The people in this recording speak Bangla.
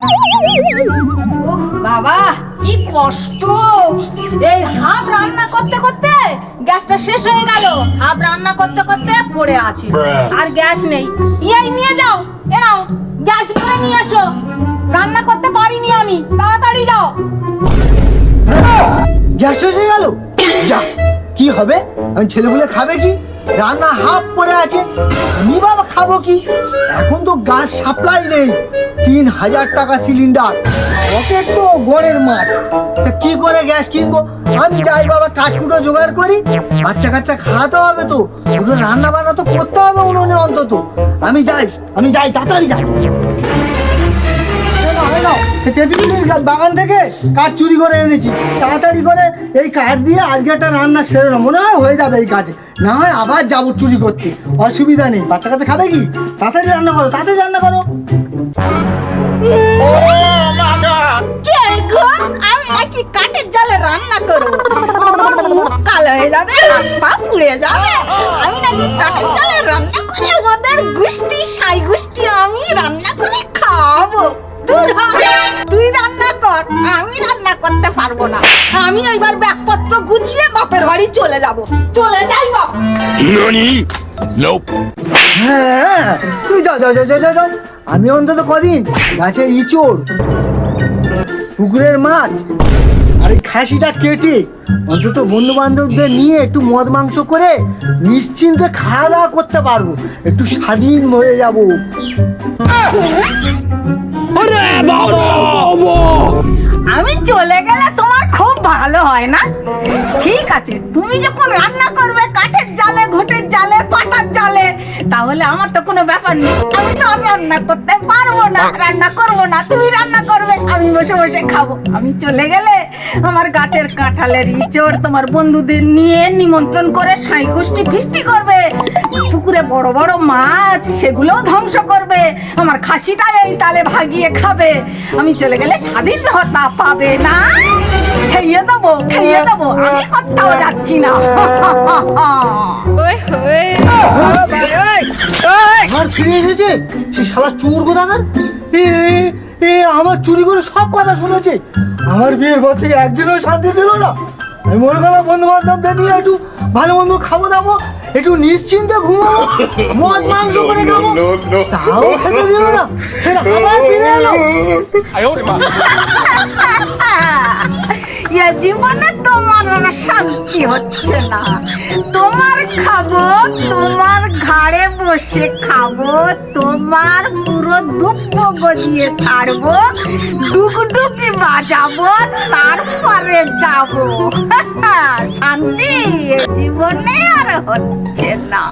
ওহ বাবা কি কষ্ট, এই হাফ রান্না করতে করতে গ্যাসটা শেষ হয়ে গেল। হাফ রান্না করতে করতে পড়ে আছি, আর গ্যাস নেই। এই নিয়ে যাও, এ নাও গ্যাস করে নিয়ে এসো। রান্না করতে পারিনি আমি, তাড়াতাড়ি যাও। গ্যাস শেষ হয়ে গেল, যা কি হবে? ছেলেগুলো খাবে কি? রান্না হাফ পড়ে আছে, আমি বাবা খাবো কি? এখন তো গ্যাস সাপ্লাই নেই, 3000 টাকা সিলিন্ডার, ওকে তো গড়ের মাঠ। তা কি করে গ্যাস কিনবো? আমি যাই বাবা, কাঠকুটো জোগাড় করি, বাচ্চা কাচ্চা খাওয়াতে হবে তো, ওগুলো রান্না বান্না তো করতে হবে উনুনে অন্তত। আমি যাই তাড়াতাড়ি যাই। বাগান থেকে কাঠ চুরি করে এনেছি, তাড়াতাড়ি করে এই কাঠ দিয়ে আজকে একটা রান্না সেরে না, মনে হয় হয়ে যাবে এই কাঠে, না হয় আবার যাবো চুরি করতে, অসুবিধা নেই। বাচ্চা কাছে খাবে কি? তাড়াতাড়ি রান্না করো, তাড়াতাড়ি রান্না করো। কে গো? আমি নাকি কাঠের জালে রান্না করবো? মুখ কালো হয়ে যাবে, হাত পা পুড়ে যাবে। আমি নাকি কাঠের জালে রান্না করে আমাদের গোষ্ঠী সাই গোষ্ঠী আমি রান্না করে খাবো? দূর হ, তুই রান্না কর, আমি রান্না করতে পারবো না। আমি এবার ব্যাগপত্র গুছিয়ে বাপের বাড়ি চলে যাব। চলে যাই বাপ। NANI? Nope. হ্যাঁ তুমি যাও, আমি অন্তত কদিন গাছের ইঁচড়, পুকুরের মাছ আর এই খাসিটা কেটে অন্তত বন্ধু বান্ধবদের নিয়ে একটু মদ মাংস করে নিশ্চিন্তে খাওয়া দাওয়া করতে পারবো, একটু স্বাধীন হয়ে যাবো। আমি চলে গেলে তোমার খুব ভালো হয় না? ঠিক আছে, তুমি যখন রান্না করবে কাঠের জালে, ঘুঁটের জালে, পাটার জালে, তাহলে আমার তো কোনো ব্যাপার নেই। আমি তো আর রান্না করতে পারবো না, রান্না করবো না, তুমি রান্না করবে, আমি বসে বসে খাবো। আমি চলে গেলে আমার গাছের কাঁঠালের ইঁচড় তোমার বন্ধুদের নিয়ে নিমন্ত্রণ করে সাই গোষ্ঠী ফিস্টি করবে, পুকুরে বড় বড় মাছ সেগুলোও ধ্বংস করবে, আমার খাসিটা এই তালে ভাগিয়ে খাবে। আমি চলে গেলে স্বাধীনতা পাবে না। খেয়ে দেবো, আমি কোথাও যাচ্ছি না। আমার ফিরে এসেছে সে শালা চোর কোথাকার, আমার চুরি করে সব কথা শুনেছে। আমার বিয়ের পর থেকে একদিনও শান্তি দিল না। আমি মনে করলাম বন্ধু বান্ধবদের নিয়ে একটু ভালো মন্দ খাবো দাবো, একটু নিশ্চিন্তে ঘুমাবো, মদ মাংস করে খাবো, তাও খেতে দিল না। ফের আবার ফিরে এলো। এ জীবনে তোমার শান্তি হচ্ছে না। তোমার খাবো, তোমার ঘাড়ে বসে খাবো, তোমার পুরো দুঃখ গজিয়ে ছাড়বো, ডুগডুগি বাজাবো, তারপরে যাবো। শান্তি এ জীবনে আর হচ্ছে না।